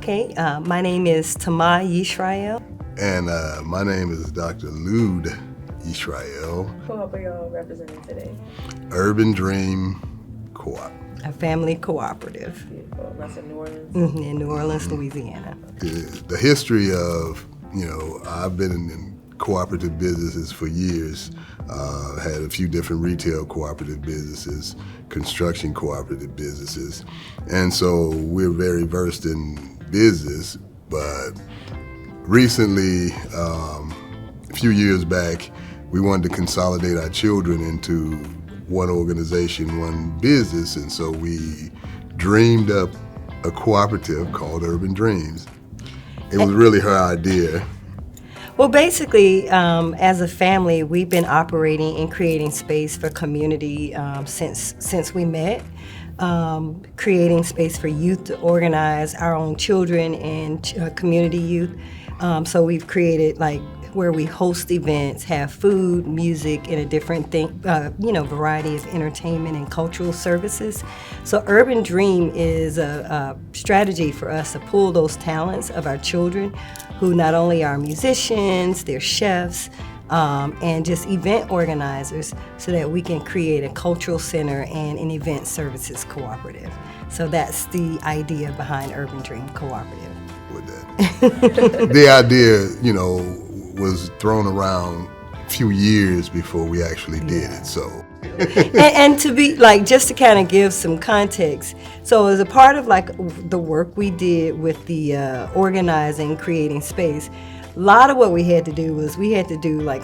Okay, my name is Tamah Yisrael. And my name is Dr. Yisrael. Co-op are y'all representing today? Urban Dream Co-op. A family cooperative. Beautiful. That's in New Orleans? In New Orleans, Louisiana. The history of, I've been in cooperative businesses for years. Had a few different retail cooperative businesses, construction cooperative businesses. And so we're very versed in business, but recently, a few years back, we wanted to consolidate our children into one organization, one business, and so we dreamed up a cooperative called Urban Dreams. It was really her idea. Well, basically, as a family, we've been operating and creating space for community since we met. Creating space for youth to organize our own children and community youth. So we've created where we host events, have food, music, and a different variety of entertainment and cultural services. So Urban Dream is a strategy for us to pull those talents of our children, who not only are musicians, they're chefs, and just event organizers, so that we can create a cultural center and an event services cooperative. So that's the idea behind Urban Dream Cooperative. With that. The idea, was thrown around a few years before we actually did it. So, and to be just to kind of give some context. So as a part of the work we did with the organizing, creating space, a lot of what we had to do was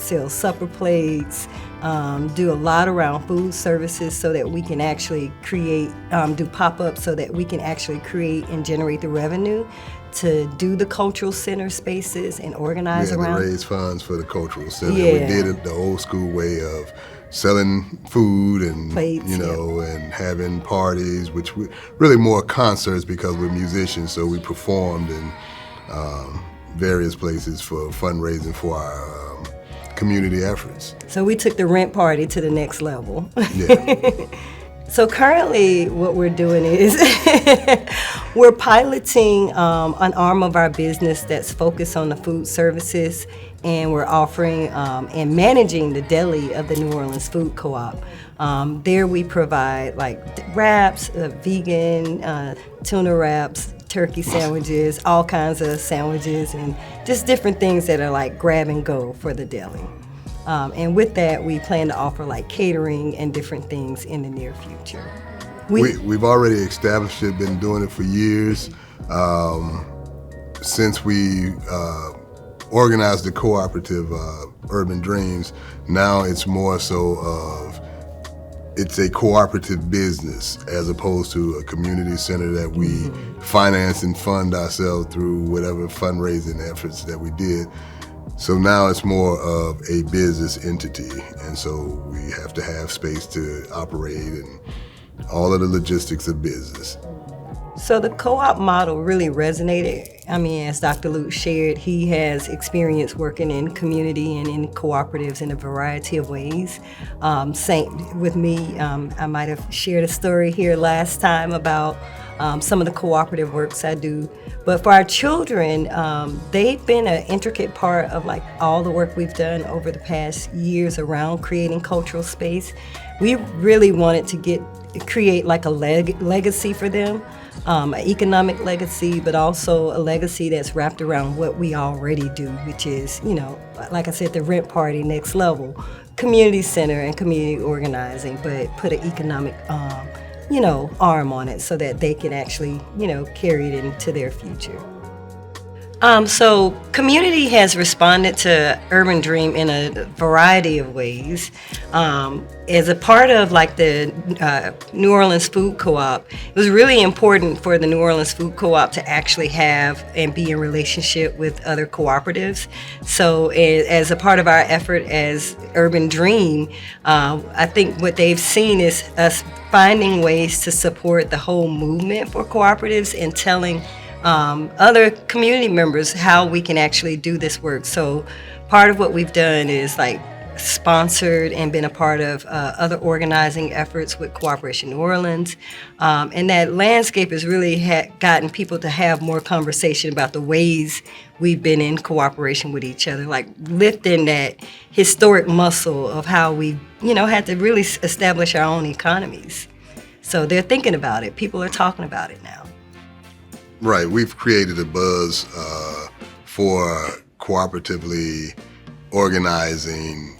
sell supper plates, do a lot around food services so that we can actually create, do pop-ups so that we can actually create and generate the revenue to do the cultural center spaces and organize around. To raise funds for the cultural center. Yeah. We did it the old school way of selling food and plates, and having parties, which we really more concerts because we're musicians, so we performed in various places for fundraising for our community efforts. So we took the rent party to the next level. Yeah. So currently what we're doing is we're piloting an arm of our business that's focused on the food services, and we're offering and managing the deli of the New Orleans Food Co-op. There we provide wraps, vegan, tuna wraps, turkey sandwiches, all kinds of sandwiches, and just different things that are grab and go for the deli. And with that, we plan to offer catering and different things in the near future. We've already established it, been doing it for years. Since we organized the cooperative Urban Dreams, now it's more so of it's a cooperative business as opposed to a community center that we finance and fund ourselves through whatever fundraising efforts that we did. So now it's more of a business entity, and so we have to have space to operate and all of the logistics of business. So the co-op model really resonated. I mean, as Dr. Luke shared, he has experience working in community and in cooperatives in a variety of ways. Same with me. I might have shared a story here last time about some of the cooperative works I do. But for our children, they've been an intricate part of all the work we've done over the past years around creating cultural space. We really wanted to create a legacy for them, an economic legacy, but also a legacy that's wrapped around what we already do, which is, like I said, the rent party next level, community center and community organizing, but put an economic arm on it so that they can actually, carry it into their future. So community has responded to Urban Dream in a variety of ways. As a part of the New Orleans Food Co-op, it was really important for the New Orleans Food Co-op to actually have and be in relationship with other cooperatives. So as a part of our effort as Urban Dream, I think what they've seen is us finding ways to support the whole movement for cooperatives and telling other community members how we can actually do this work. So part of what we've done is sponsored and been a part of other organizing efforts with Cooperation New Orleans. And that landscape has really gotten people to have more conversation about the ways we've been in cooperation with each other, like lifting that historic muscle of how we, had to really establish our own economies. So they're thinking about it. People are talking about it now. Right. We've created a buzz for cooperatively organizing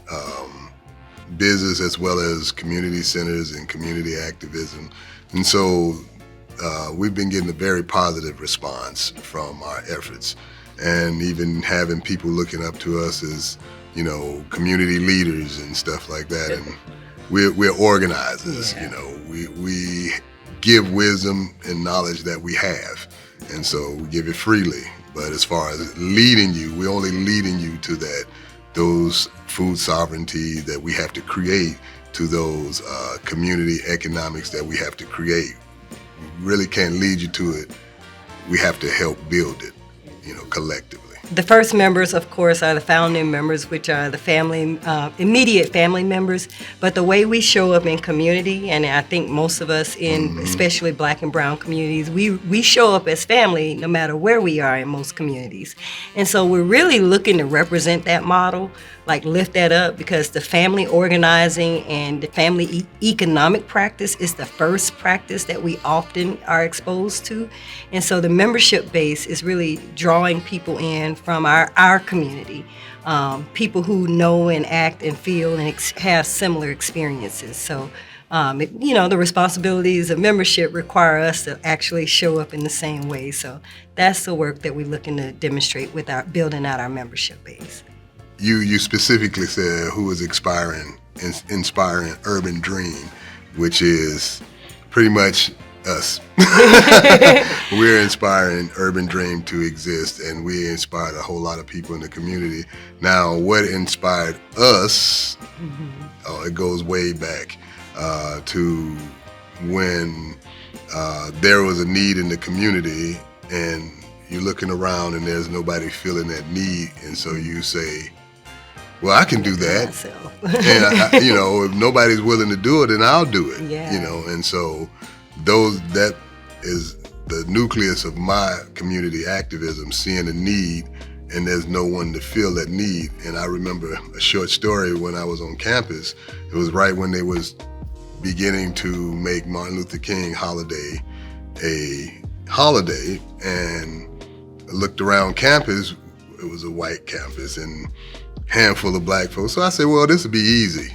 business as well as community centers and community activism. And so we've been getting a very positive response from our efforts, and even having people looking up to us as, community leaders and stuff like that. And we're organizers, we give wisdom and knowledge that we have. And so we give it freely. But as far as leading you, we're only leading you to those food sovereignty that we have to create, to those community economics that we have to create. We really can't lead you to it. We have to help build it, collectively. The first members, of course, are the founding members, which are the family, immediate family members. But the way we show up in community, and I think most of us in especially Black and brown communities, we show up as family no matter where we are in most communities. And so we're really looking to represent that model, like lift that up, because the family organizing and the family economic practice is the first practice that we often are exposed to. And so the membership base is really drawing people in from our community, people who know and act and feel and have similar experiences. So, the responsibilities of membership require us to actually show up in the same way. So that's the work that we're looking to demonstrate with our building out our membership base. You specifically said who is inspiring Urban Dream, which is pretty much us. We're inspiring Urban Dream to exist, and we inspired a whole lot of people in the community. Now, what inspired us, it goes way back to when there was a need in the community, and you're looking around and there's nobody feeling that need, and so you say, well, I can do that. And if nobody's willing to do it, then I'll do it. Yeah. And so that is the nucleus of my community activism, seeing a need and there's no one to fill that need. And I remember a short story when I was on campus. It was right when they was beginning to make Martin Luther King holiday a holiday, and I looked around campus. It was a white campus and handful of Black folks. So I said, well, this would be easy,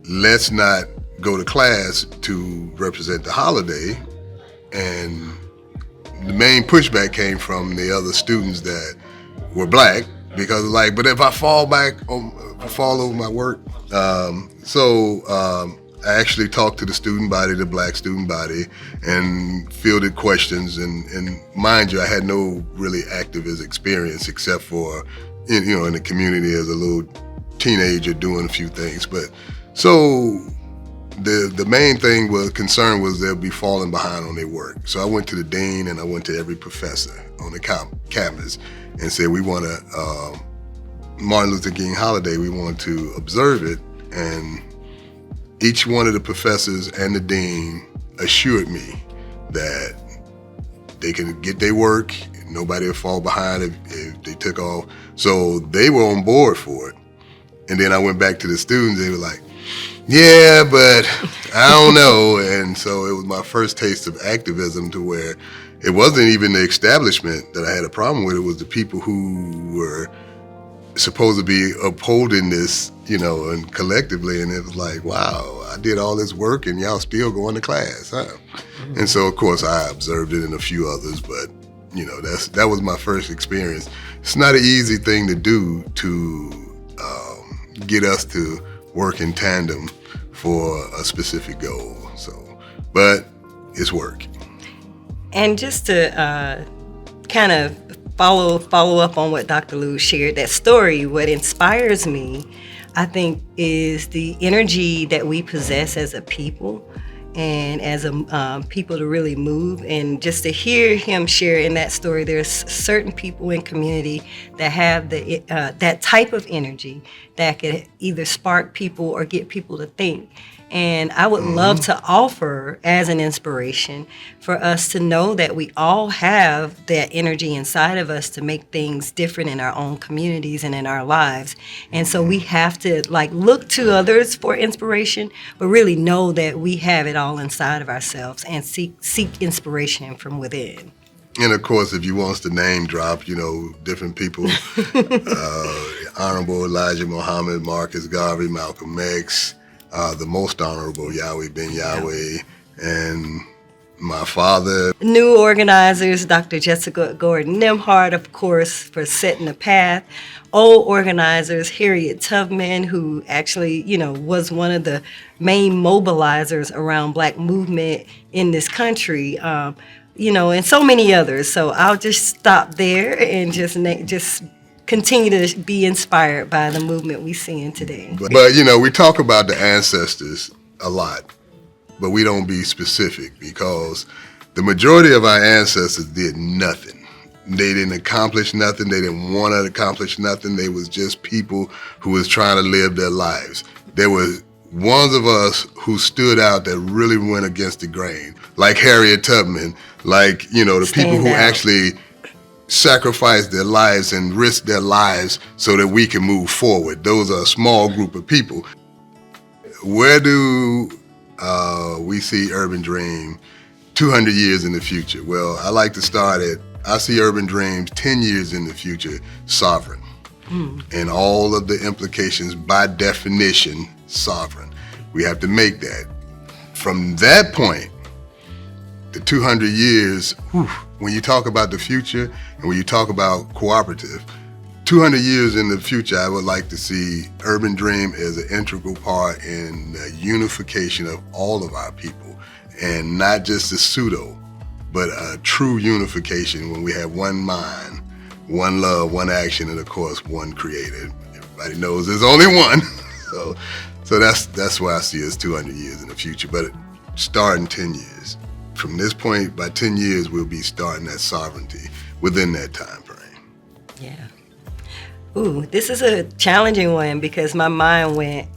let's not go to class to represent the holiday. And the main pushback came from the other students that were Black, because but if I fall over my work. I actually talked to the student body, the Black student body, and fielded questions. And mind you, I had no really activist experience except for in the community as a little teenager doing a few things. But so the main concern was they'll be falling behind on their work. So I went to the dean and I went to every professor on the campus and said, we want to, Martin Luther King holiday, we want to observe it. And each one of the professors and the dean assured me that they can get their work, nobody would fall behind if they took off. So they were on board for it. And then I went back to the students, they were like, yeah, but I don't know. And so it was my first taste of activism, to where it wasn't even the establishment that I had a problem with, it was the people who were supposed to be upholding this, and collectively. And it was like, wow, I did all this work and y'all still going to class, huh? Mm-hmm. And so, of course, I observed it in a few others, but that was my first experience. It's not an easy thing to do to get us to work in tandem for a specific goal. So, but it's work. And just to kind of follow up on what Dr. Lou shared, that story, what inspires me, I think, is the energy that we possess as a people, and as a people to really move. And just to hear him share in that story, there's certain people in community that have that type of energy that could either spark people or get people to think. And I would love to offer as an inspiration for us to know that we all have that energy inside of us to make things different in our own communities and in our lives. And so we have to look to others for inspiration, but really know that we have it all inside of ourselves and seek inspiration from within. And of course, if you want us to name drop, different people, Honorable Elijah Muhammad, Marcus Garvey, Malcolm X, the most honorable Yahweh Ben Yahweh, and my father. New organizers, Dr. Jessica Gordon Nimhart, of course, for setting the path. Old organizers, Harriet Tubman, who actually, was one of the main mobilizers around Black movement in this country, and so many others. So I'll just stop there and just continue to be inspired by the movement we see in today. But we talk about the ancestors a lot, but we don't be specific because the majority of our ancestors did nothing. They didn't accomplish nothing. They didn't want to accomplish nothing. They was just people who was trying to live their lives. There was ones of us who stood out that really went against the grain, like Harriet Tubman, the people who actually sacrificed their lives and risked their lives so that we can move forward. Those are a small group of people. Where do we see Urban Dream 200 years in the future? Well, I like to start I see Urban Dreams 10 years in the future sovereign. And all of the implications, by definition, sovereign. We have to make that. From that point, the 200 years, when you talk about the future and when you talk about cooperative, 200 years in the future, I would like to see Urban Dream as an integral part in the unification of all of our people, and not just a pseudo, but a true unification when we have one mind, one love, one action, and of course, one creator. Everybody knows there's only one. So that's why I see us 200 years in the future, but starting 10 years. From this point, by 10 years, we'll be starting that sovereignty within that time frame. Yeah. Ooh, this is a challenging one because my mind went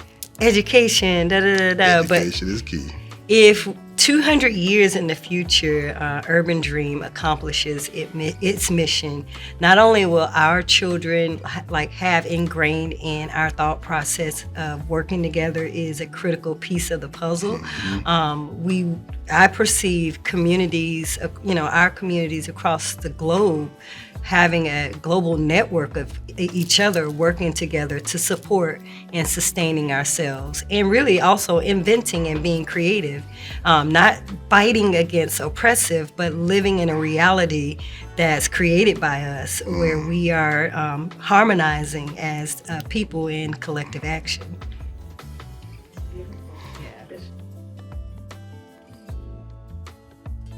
education, Education is key. If 200 years in the future, Urban Dream accomplishes its mission, not only will our children have ingrained in our thought process of working together is a critical piece of the puzzle. I perceive communities, our communities across the globe having a global network of each other working together to support and sustaining ourselves, and really also inventing and being creative, not fighting against oppressive, but living in a reality that's created by us, where we are harmonizing as people in collective action.